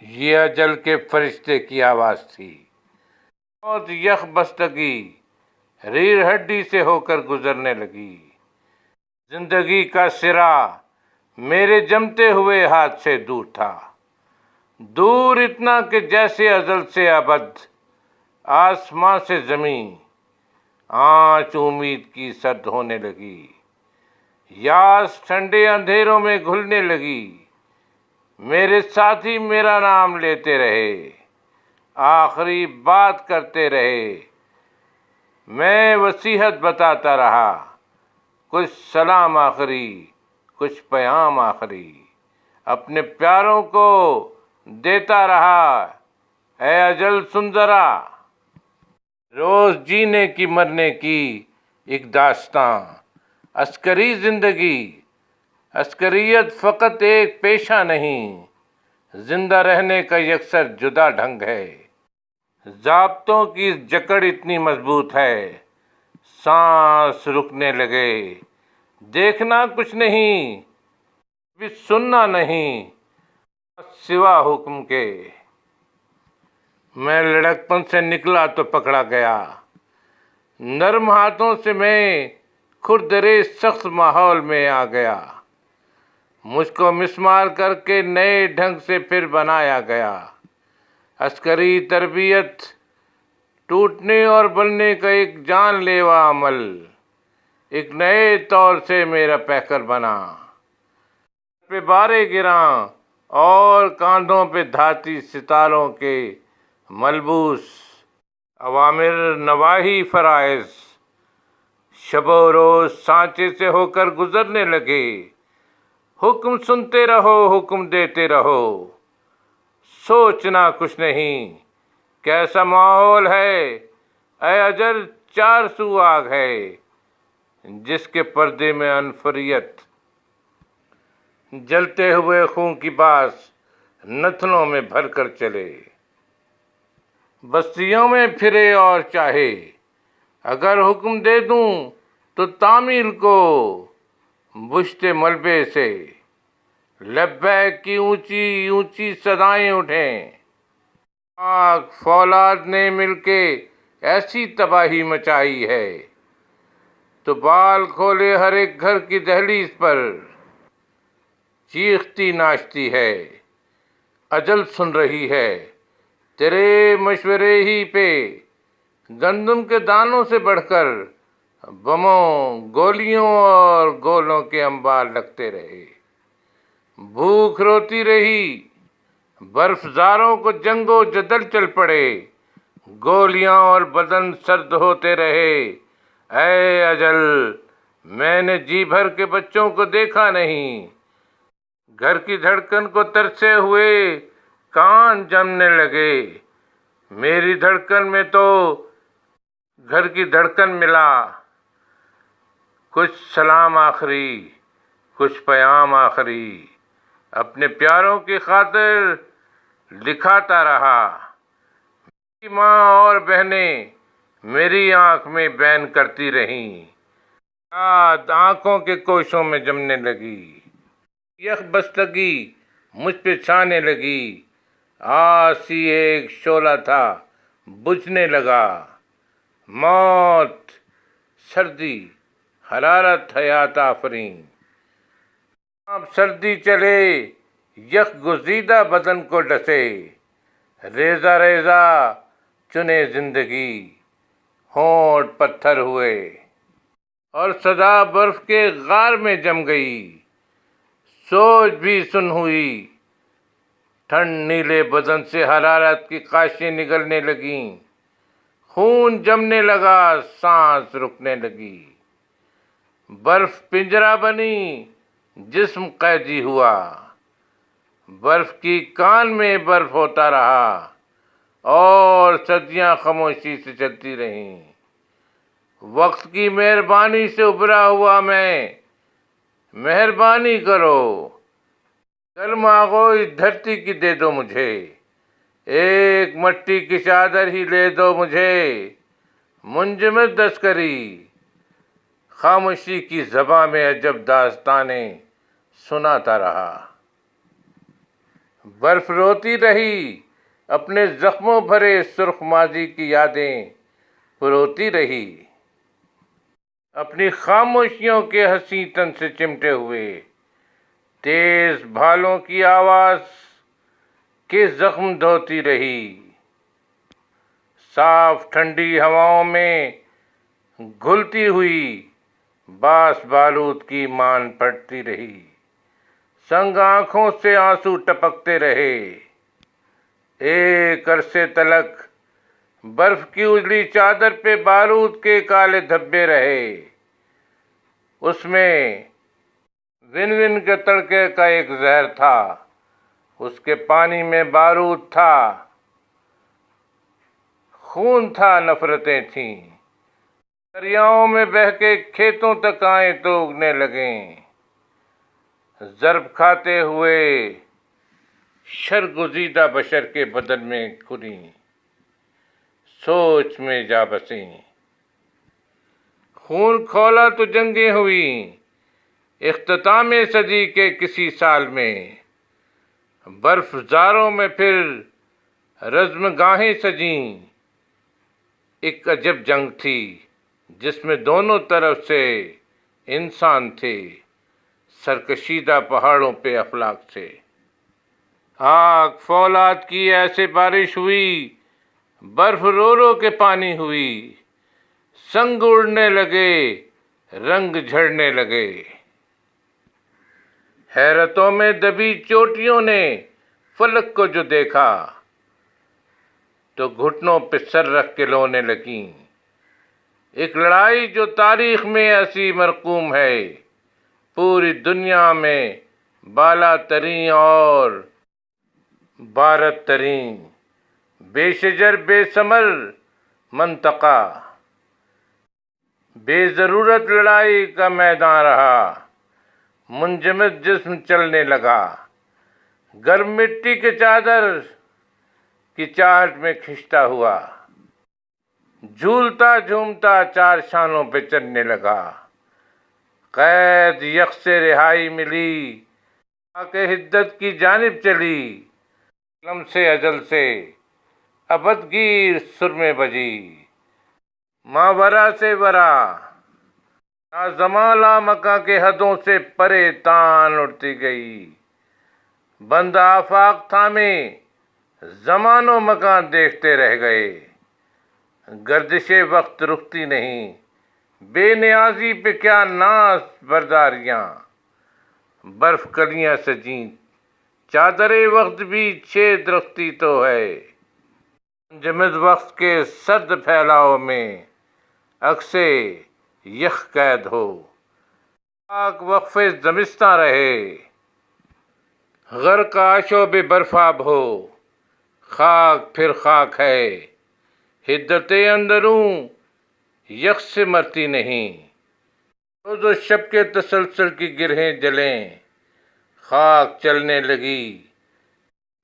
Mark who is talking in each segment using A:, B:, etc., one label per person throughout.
A: یہ اجل کے فرشتے کی آواز تھی۔ موت یخ بستگی ریڑھ ہڈی سے ہو کر گزرنے لگی۔ زندگی کا سرا میرے جمتے ہوئے ہاتھ سے دور تھا، دور اتنا کہ جیسے ازل سے ابد، آسماں سے زمین آنچ امید کی سرد ہونے لگی۔ یاس ٹھنڈے اندھیروں میں گھلنے لگی۔ میرے ساتھی میرا نام لیتے رہے، آخری بات کرتے رہے، میں وصیحت بتاتا رہا، کچھ سلام آخری، کچھ پیام آخری، اپنے پیاروں کو دیتا رہا۔ اے اجل سن ذرا، روز جینے کی مرنے کی ایک داستاں، عسکری زندگی۔ عسکریت فقط ایک پیشہ نہیں، زندہ رہنے کا یکسر جدا ڈھنگ ہے۔ ضابطوں کی جکڑ اتنی مضبوط ہے، سانس رکنے لگے، دیکھنا کچھ نہیں، بھی سننا نہیں، سوا حکم کے۔ میں لڑکپن سے نکلا تو پکڑا گیا، نرم ہاتھوں سے میں کھردرے سخت ماحول میں آ گیا۔ مجھ کو مسمار کر کے نئے ڈھنگ سے پھر بنایا گیا۔ عسکری تربیت ٹوٹنے اور بننے کا ایک جان لیوا عمل، ایک نئے طور سے میرا پیکر بنا۔ پہ بارے گراں اور کاندھوں پہ دھاتی ستاروں کے ملبوس، اوامر نواحی فرائض شب و روز سانچے سے ہو کر گزرنے لگے۔ حکم سنتے رہو، حکم دیتے رہو، سوچنا کچھ نہیں، کیسا ماحول ہے۔ اے اجل چار سو آگ ہے، جس کے پردے میں انفریت، جلتے ہوئے خون کی باس نتنوں میں بھر کر چلے۔ بستیوں میں پھرے اور چاہے، اگر حکم دے دوں تو تعمیل کو بجھتے ملبے سے، لبیک کی اونچی اونچی صدائیں اٹھیں۔ آگ فولاد نے مل کے ایسی تباہی مچائی ہے، تو بال کھولے ہر ایک گھر کی دہلیز پر چیختی ناچتی ہے۔ اجل سن رہی ہے تیرے مشورے ہی پہ، گندم کے دانوں سے بڑھ کر بموں، گولیوں اور گولوں کے انبار لگتے رہے۔ بھوک روتی رہی، برف زاروں کو جنگ و جدل چل پڑے، گولیاں اور بدن سرد ہوتے رہے۔ اے اجل، میں نے جی بھر کے بچوں کو دیکھا نہیں، گھر کی دھڑکن کو ترسے ہوئے کان جمنے لگے۔ میری دھڑکن میں تو گھر کی دھڑکن ملا۔ کچھ سلام آخری، کچھ پیام آخری، اپنے پیاروں کی خاطر لکھاتا رہا۔ میری ماں اور بہنیں میری آنکھ میں بین کرتی رہیں، یاد آنکھوں کے کوشوں میں جمنے لگی۔ یخ بستگی مجھ پہ چھانے لگی، آسی ایک شعلہ تھا بجھنے لگا۔ موت، سردی، حرارت حیات آفرین۔ اب سردی چلے، یخ گزیدہ بدن کو ڈسے، ریزہ ریزہ چنے زندگی، ہونٹ پتھر ہوئے اور صدا برف کے غار میں جم گئی۔ سوچ بھی سن ہوئی، ٹھنڈ نیلے بدن سے حرارت کی قاشیں نگلنے لگیں، خون جمنے لگا، سانس رکنے لگی۔ برف پنجرہ بنی، جسم قیدی ہوا، برف کی کان میں برف ہوتا رہا، اور صدیاں خاموشی سے چلتی رہیں۔ وقت کی مہربانی سے ابھرا ہوا میں، مہربانی کرو، کل مانگو اس دھرتی کی دے دو مجھے، ایک مٹی کی چادر ہی لے دو مجھے۔ منجمد عسکری خاموشی کی زباں میں عجب داستانیں سناتا رہا۔ برف روتی رہی، اپنے زخموں بھرے سرخ ماضی کی یادیں پروتی رہی، اپنی خاموشیوں کے حسیں تن سے چمٹے ہوئے تیز بھالوں کی آواز کے زخم دھوتی رہی، صاف ٹھنڈی ہواؤں میں گھلتی ہوئی باس بارود کی مان پڑتی رہی، سنگ آنکھوں سے آنسو ٹپکتے رہے، ایک عرصے تلک برف کی اجلی چادر پہ بارود کے کالے دھبے رہے، اس میں ون ون کے تڑکے کا ایک زہر تھا، اس کے پانی میں بارود تھا، خون تھا، نفرتیں تھیں، دریاؤں میں بہہ کے کھیتوں تک آئیں تو اگنے لگیں، ضرب کھاتے ہوئے شرگزیدہ بشر کے بدن میں کھلیں، سوچ میں جا بسیں، خون کھولا تو جنگیں ہوئیں، اختتام صدی کے کسی سال میں برف زاروں میں پھر رزم گاہیں سجیں، ایک عجب جنگ تھی جس میں دونوں طرف سے انسان تھے، سرکشیدہ پہاڑوں پہ افلاک سے، آگ فولاد کی ایسے بارش ہوئی، برف رو رو کے پانی ہوئی، سنگ اڑنے لگے، رنگ جھڑنے لگے، حیرتوں میں دبی چوٹیوں نے فلک کو جو دیکھا تو گھٹنوں پہ سر رکھ کے رونے لگیں، ایک لڑائی جو تاریخ میں ایسی مرقوم ہے، پوری دنیا میں بالا ترین اور بارد ترین، بے شجر بے ثمر منطقہ، بے ضرورت لڑائی کا میدان رہا، منجمد جسم چلنے لگا، گرم مٹی کے چادر کی چاہٹ میں کھنچتا ہوا، جھولتا جھومتا چار شانوں پہ چلنے لگا، قید یخ سے رہائی ملی، خاک حدت کی جانب چلی، قلم سے اجل سے ابد گیر سر میں بجی، ماورا سے ورا زماں لامکاں کے حدوں سے پرے تان اڑتی گئی، بند آفاق تھامے زمان و مکان دیکھتے رہ گئے، گردش وقت رکتی نہیں، بے نیازی پہ کیا ناز برداریاں، برف کلیاں سجیں، چادر وقت بھی چھید رکھتی تو ہے، منجمد وقت کے سرد پھیلاؤ میں عکسے یخ قید ہو، خاک وقفے زمستاں رہے، غرق آشوب برفاب ہو، خاک پھر خاک ہے، حدت اندروں یخ سے مرتی نہیں، روز و شب کے تسلسل کی گرہیں جلیں، خاک چلنے لگی،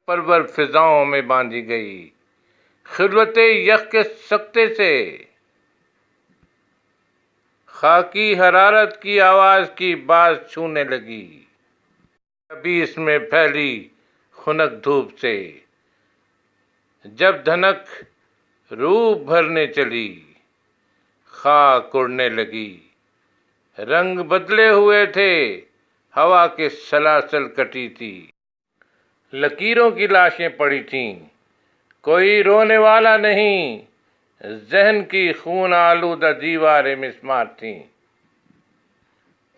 A: پرور فضاؤں میں باندھی گئی، خلوت یخ کے سکتے سے خاکی حرارت کی آواز کی باز چھونے لگی، کبھی اس میں پھیلی خنک دھوپ سے، جب دھنک روپ بھرنے چلی، خاک اڑنے لگی، رنگ بدلے ہوئے تھے، ہوا کے سلاسل کٹی تھی، لکیروں کی لاشیں پڑی تھیں، کوئی رونے والا نہیں، ذہن کی خون آلودہ دیواریں مسمار تھیں،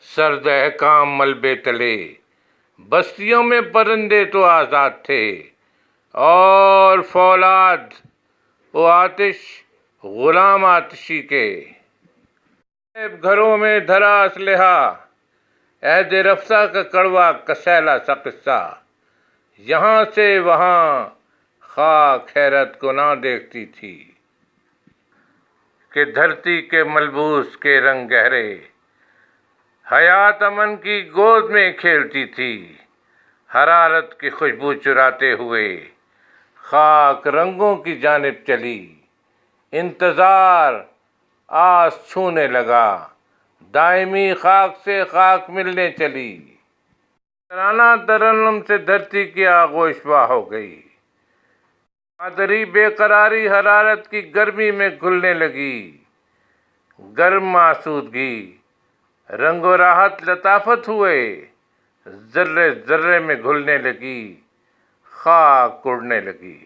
A: سرد احکام ملبے تلے، بستیوں میں پرندے تو آزاد تھے، اور فولاد و آتش غلام آتشی کے، گھروں میں دھرا اسلحہ، عہد رفتہ کا کڑوا کسیلا سا قصہ، یہاں سے وہاں خاک حیرت کو نہ دیکھتی تھی کہ دھرتی کے ملبوس کے رنگ گہرے، حیات امن کی گود میں کھیلتی تھی، حرارت کی خوشبو چراتے ہوئے خاک رنگوں کی جانب چلی، انتظار آس چھونے لگا، دائمی خاک سے خاک ملنے چلی، ترانہ ترنم سے دھرتی کی آغوش وا ہو گئی، مادری بے قراری حرارت کی گرمی میں گھلنے لگی، گرم آسودگی رنگ و راحت لطافت ہوئے، ذرے ذرے میں گھلنے لگی، خاک اڑنے لگی۔